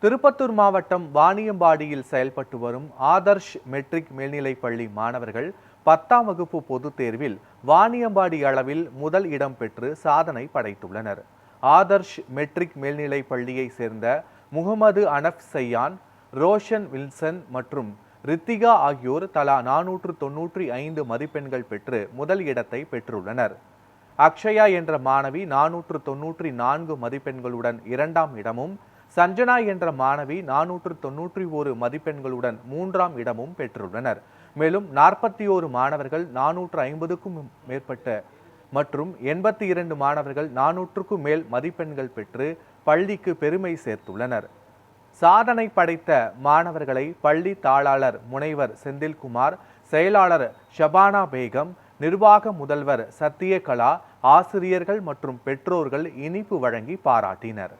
திருப்பத்தூர் மாவட்டம் வாணியம்பாடியில் செயல்பட்டு வரும் ஆதர்ஷ் மெட்ரிக் மேல்நிலைப் பள்ளி மாணவர்கள் 10ஆம் வகுப்பு பொதுத் தேர்வில் வாணியம்பாடி அளவில் முதல் இடம் பெற்று சாதனை படைத்துள்ளனர். ஆதர்ஷ் மெட்ரிக் மேல்நிலைப் பள்ளியை சேர்ந்த முகமது அனப் சையான், ரோஷன் வில்சன் மற்றும் ரித்திகா ஆகியோர் தலா 495 மதிப்பெண்கள் பெற்று முதல் இடத்தை பெற்றுள்ளனர். அக்ஷயா என்ற மாணவி 494 மதிப்பெண்களுடன் 2ஆம் இடமும், சஞ்சனா என்ற மாணவி 491 மதிப்பெண்களுடன் 3ஆம் இடமும் பெற்றுள்ளனர். மேலும் 41 மாணவர்கள் 450க்கும் மேற்பட்ட மற்றும் 82 மாணவர்கள் 400க்கும் மேல் மதிப்பெண்கள் பெற்று பள்ளிக்கு பெருமை சேர்த்துள்ளனர். சாதனை படைத்த மாணவர்களை பள்ளி தாளாளர் முனைவர் செந்தில்குமார், செயலாளர் ஷபானா பேகம், நிர்வாக முதல்வர் சத்தியகலா, ஆசிரியர்கள் மற்றும் பெற்றோர்கள் இனிப்பு வழங்கி பாராட்டினர்.